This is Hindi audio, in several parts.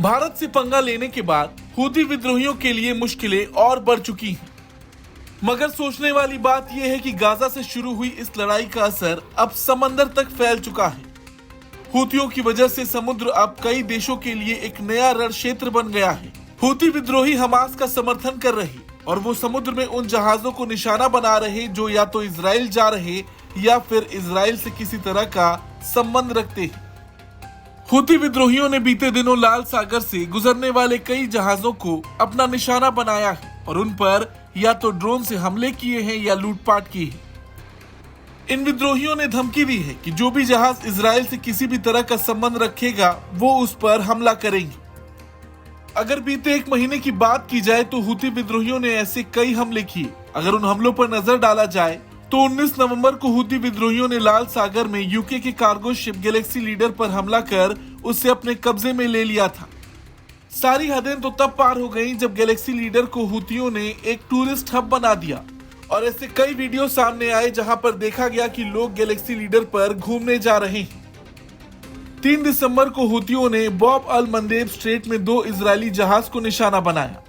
भारत से पंगा लेने के बाद हूती विद्रोहियों के लिए मुश्किलें और बढ़ चुकी हैं। मगर सोचने वाली बात यह है कि गाजा से शुरू हुई इस लड़ाई का असर अब समंदर तक फैल चुका है। हूतियों की वजह से समुद्र अब कई देशों के लिए एक नया रण क्षेत्र बन गया है। हूती विद्रोही हमास का समर्थन कर रहे और वो समुद्र में उन जहाजों को निशाना बना रहे जो या तो इजराइल जा रहे या फिर इजराइल से किसी तरह का संबंध रखते हैं। हूती विद्रोहियों ने बीते दिनों लाल सागर से गुजरने वाले कई जहाजों को अपना निशाना बनाया है और उन पर या तो ड्रोन से हमले किए हैं या लूटपाट की है। इन विद्रोहियों ने धमकी दी है कि जो भी जहाज इजराइल से किसी भी तरह का संबंध रखेगा वो उस पर हमला करेंगे। अगर बीते एक महीने की बात की जाए तो हूती विद्रोहियों ने ऐसे कई हमले किए। अगर उन हमलों पर नजर डाला जाए तो 19 नवंबर को हूती विद्रोहियों ने लाल सागर में यूके के कार्गो शिप गैलेक्सी लीडर पर हमला कर उसे अपने कब्जे में ले लिया था। सारी हदें तो तब पार हो गईं जब गैलेक्सी लीडर को हूतियों ने एक टूरिस्ट हब बना दिया और ऐसे कई वीडियो सामने आए जहां पर देखा गया कि लोग गैलेक्सी लीडर पर घूमने जा रहे हैं। 3 दिसंबर को हूतियों ने बॉब अल मंदेब स्ट्रेट में 2 इजरायली जहाज को निशाना बनाया।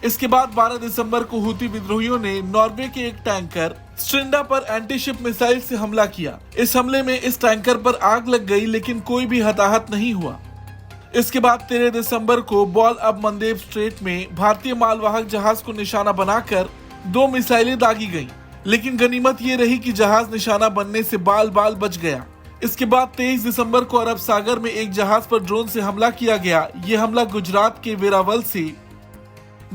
इसके बाद 12 दिसंबर को हूती विद्रोहियों ने नॉर्वे के एक टैंकर स्ट्रिंडा पर एंटी शिप मिसाइल से हमला किया। इस हमले में इस टैंकर पर आग लग गई लेकिन कोई भी हताहत नहीं हुआ। इसके बाद 13 दिसंबर को बॉल अब मंदेब स्ट्रेट में भारतीय मालवाहक जहाज को निशाना बनाकर 2 मिसाइलें दागी गईं, लेकिन गनीमत ये रही कि जहाज निशाना बनने से बाल बाल बच गया। इसके बाद 23 दिसंबर को अरब सागर में एक जहाज पर ड्रोन से हमला किया गया। ये हमला गुजरात के वेरावल से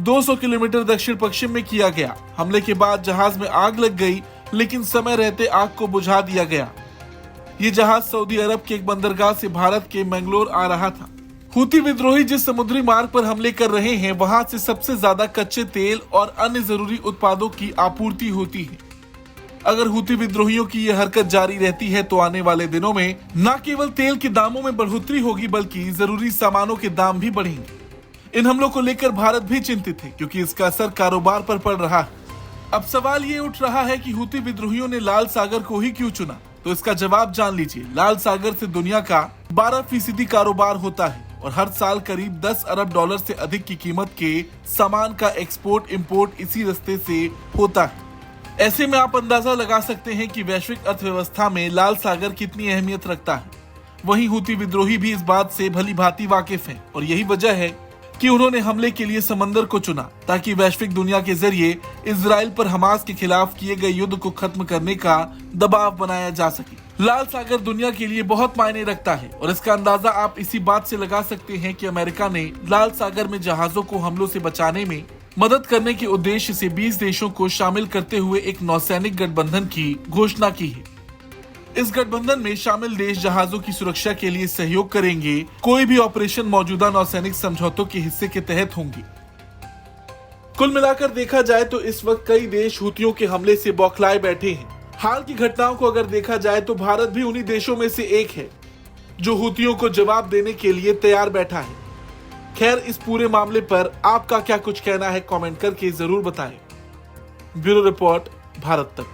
200 किलोमीटर दक्षिण पश्चिम में किया गया। हमले के बाद जहाज में आग लग गई लेकिन समय रहते आग को बुझा दिया गया। ये जहाज सऊदी अरब के एक बंदरगाह से भारत के मैंगलोर आ रहा था। हूती विद्रोही जिस समुद्री मार्ग पर हमले कर रहे हैं वहां से सबसे ज्यादा कच्चे तेल और अन्य जरूरी उत्पादों की आपूर्ति होती है। अगर हूती विद्रोहियों की यह हरकत जारी रहती है तो आने वाले दिनों में न केवल तेल के दामों में बढ़ोतरी होगी बल्कि जरूरी सामानों के दाम भी बढ़ेंगे। इन हमलों को लेकर भारत भी चिंतित है क्योंकि इसका असर कारोबार पर पड़ रहा है। अब सवाल ये उठ रहा है कि हूती विद्रोहियों ने लाल सागर को ही क्यों चुना, तो इसका जवाब जान लीजिए। लाल सागर से दुनिया का 12% कारोबार होता है और हर साल करीब 10 अरब डॉलर से अधिक की कीमत के सामान का एक्सपोर्ट इंपोर्ट इसी रास्ते से होता है। ऐसे में आप अंदाजा लगा सकते हैं कि वैश्विक अर्थव्यवस्था में लाल सागर कितनी अहमियत रखता है। वहीं हूती विद्रोही भी इस बात से भली भांति वाकिफ हैं और यही वजह है कि उन्होंने हमले के लिए समंदर को चुना ताकि वैश्विक दुनिया के जरिए इजराइल पर हमास के खिलाफ किए गए युद्ध को खत्म करने का दबाव बनाया जा सके। लाल सागर दुनिया के लिए बहुत मायने रखता है और इसका अंदाजा आप इसी बात से लगा सकते हैं कि अमेरिका ने लाल सागर में जहाजों को हमलों से बचाने में मदद करने के उद्देश्य से 20 देशों को शामिल करते हुए एक नौसैनिक गठबंधन की घोषणा की है। इस गठबंधन में शामिल देश जहाजों की सुरक्षा के लिए सहयोग करेंगे। कोई भी ऑपरेशन मौजूदा नौसैनिक समझौतों के हिस्से के तहत होंगे। कुल मिलाकर देखा जाए तो इस वक्त कई देश हूतियों के हमले से बौखलाए बैठे हैं। हाल की घटनाओं को अगर देखा जाए तो भारत भी उन्हीं देशों में से एक है जो हूतियों को जवाब देने के लिए तैयार बैठा है। खैर, इस पूरे मामले पर आपका क्या कुछ कहना है कमेंट करके जरूर बताएं। ब्यूरो रिपोर्ट, भारत तक।